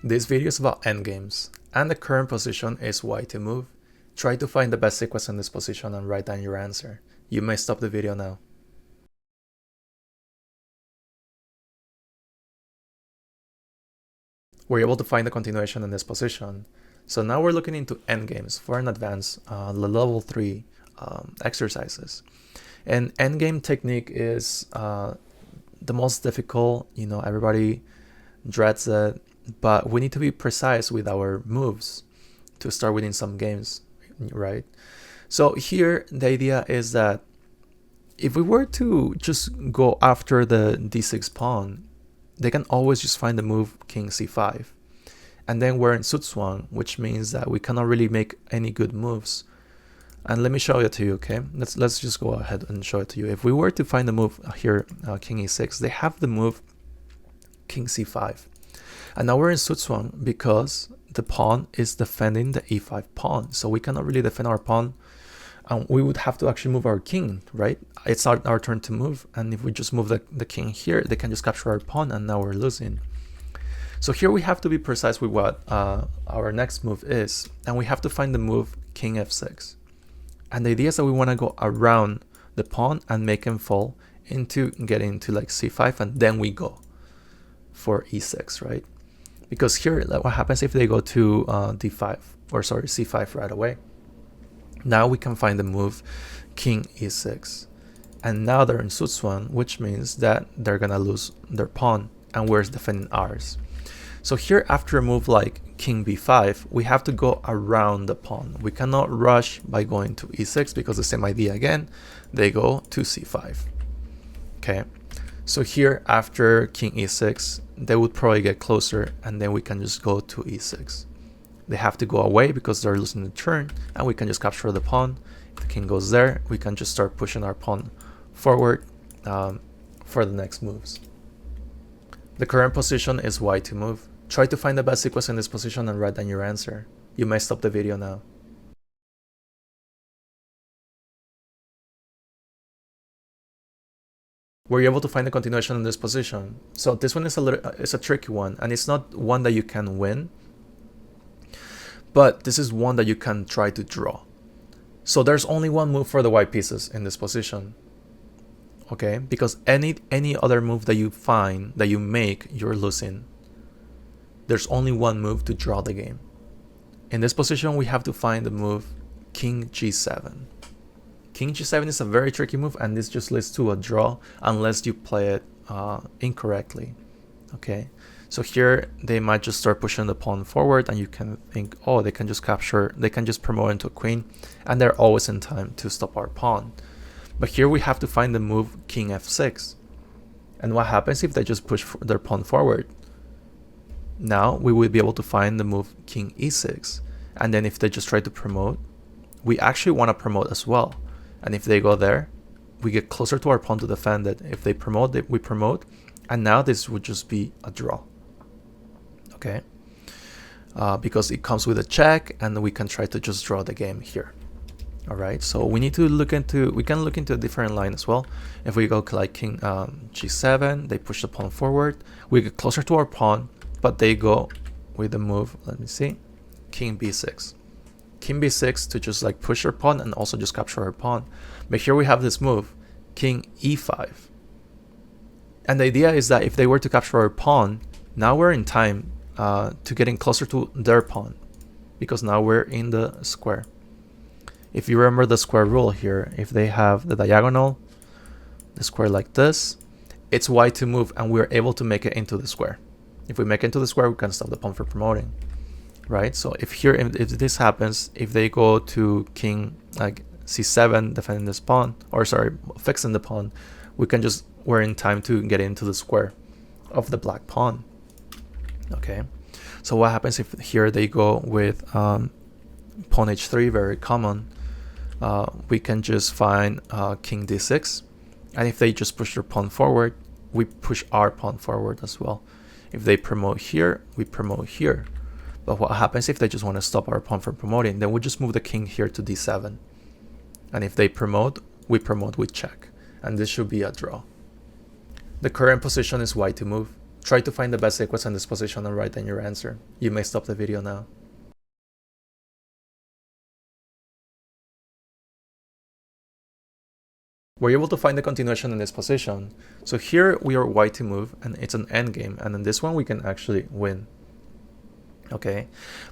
This video is about endgames, and the current position is white to move. Try to find the best sequence in this position and write down your answer. You may stop the video now. We're able to find the continuation in this position. So now we're looking into endgames for an advanced level 3 exercises. And endgame technique is the most difficult, everybody dreads it, but we need to be precise with our moves to start winning some games, right? So here the idea is that if we were to just go after the d6 pawn, they can always just find the move king c5. And then we're in suit swung, which means that we cannot really make any good moves. And let me show it to you, okay? Let's just go ahead and show it to you. If we were to find the move here, king e6, they have the move king c5. And now we're in suit swung because the pawn is defending the e5 pawn. So we cannot really defend our pawn. And we would have to actually move our king, right? It's our turn to move. And if we just move the king here, they can just capture our pawn and now we're losing. So here we have to be precise with what our next move is. And we have to find the move king f6. And the idea is that we want to go around the pawn and make him fall into getting to like c5, and then we go for e6, right? Because here, like, what happens if they go to d5, or sorry, c5 right away? Now we can find the move king e6. And now they're in suit swung, which means that they're going to lose their pawn, and we're defending ours. So here, after a move like king b5, we have to go around the pawn. We cannot rush by going to e6 because the same idea again, they go to c5. Okay, so here after king e6, they would probably get closer and then we can just go to e6. They have to go away because they're losing the turn and we can just capture the pawn. If the king goes there, we can just start pushing our pawn forward for the next moves. The current position is white to move. Try to find the best sequence in this position and write down your answer. You may stop the video now. Were you able to find the continuation in this position? So this one is a tricky one, and it's not one that you can win, but this is one that you can try to draw. So there's only one move for the white pieces in this position. Okay, because any other move that you find, that you make, you're losing. There's only one move to draw the game. In this position, we have to find the move king g7. King g7 is a very tricky move, and this just leads to a draw unless you play it incorrectly. Okay, so here they might just start pushing the pawn forward, and you can think, oh, they can just capture, they can just promote into a queen, and they're always in time to stop our pawn. But here we have to find the move king f6. And what happens if they just push their pawn forward? Now we will be able to find the move king e6. And then if they just try to promote, we actually want to promote as well. And if they go there, we get closer to our pawn to defend it. If they promote, we promote. And now this would just be a draw. Okay? Because it comes with a check, and we can try to just draw the game here. All right, so we need to look into, we can look into a different line as well. If we go like king g7, they push the pawn forward. We get closer to our pawn, but they go with the move, let me see, king b6. King b6 to just like push our pawn and also just capture our pawn. But here we have this move, king e5. And the idea is that if they were to capture our pawn, now we're in time to getting closer to their pawn, because now we're in the square. If you remember the square rule here, if they have the diagonal, the square like this, it's white to move, and we're able to make it into the square. If we make it into the square, we can stop the pawn for promoting, right? So if here, if this happens, if they go to king like c7, defending this pawn, or sorry, fixing the pawn, we can just, we're in time to get into the square of the black pawn. Okay, so what happens if here they go with pawn h3, very common. We can just find king d6, and if they just push their pawn forward, we push our pawn forward as well. If they promote here, we promote here. But what happens if they just want to stop our pawn from promoting? Then we just move the king here to d7, and if they promote, we promote with check, and this should be a draw. The current position is white to move. Try to find the best sequence in this position and write in your answer. You may stop the video now. We're able to find the continuation in this position. So here we are white to move, and it's an endgame, and in this one we can actually win. Okay,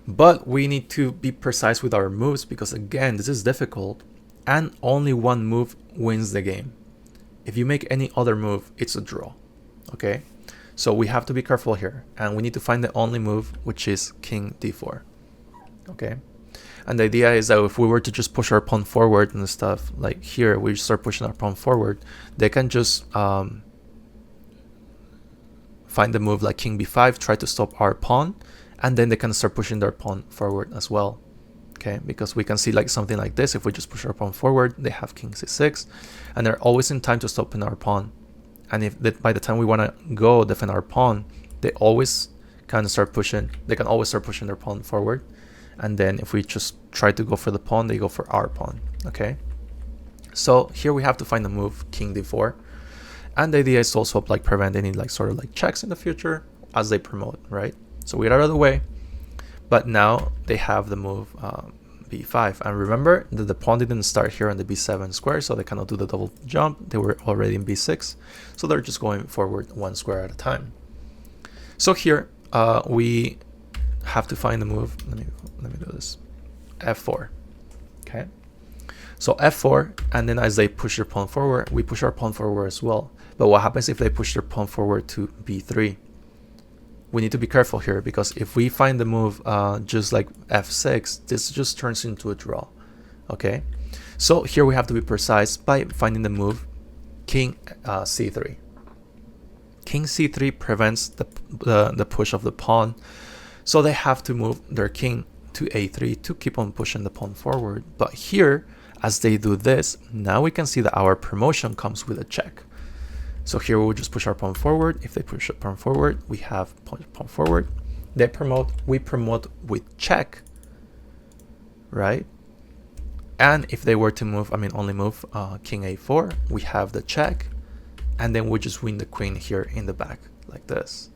but we need to be precise with our moves, because again, this is difficult, and only one move wins the game. If you make any other move, it's a draw. Okay, so we have to be careful here, and we need to find the only move, which is king d4. Okay, and the idea is that if we were to just push our pawn forward and stuff, like here we start pushing our pawn forward, they can just find the move like king b5, try to stop our pawn, and then they can start pushing their pawn forward as well. Okay, because we can see like something like this. If we just push our pawn forward, they have king c6, and they're always in time to stop in our pawn. And if by the time we want to go defend our pawn, they always kind of start pushing. They can always start pushing their pawn forward. And then if we just try to go for the pawn, they go for our pawn. Okay, so here we have to find the move king d4, and the idea is to also like prevent any like sort of like checks in the future as they promote, right? So we get out of the way, but now they have the move b5, and remember that the pawn didn't start here on the b7 square, so they cannot do the double jump. They were already in b6, so they're just going forward one square at a time. So here we have to find the move. Let me do this. f4. Okay, so f4, and then as they push their pawn forward, we push our pawn forward as well. But what happens if they push their pawn forward to b3? We need to be careful here, because if we find the move just like f6, this just turns into a draw. Okay, so here we have to be precise by finding the move king c3. King c3 prevents the push of the pawn, so they have to move their king to a3 to keep on pushing the pawn forward. But here, as they do this, now we can see that our promotion comes with a check. So here we will just push our pawn forward. If they push a pawn forward, we have pawn forward. They promote, we promote with check, right? And if they were to move, only move king a4, we have the check, and then we just win the queen here in the back like this.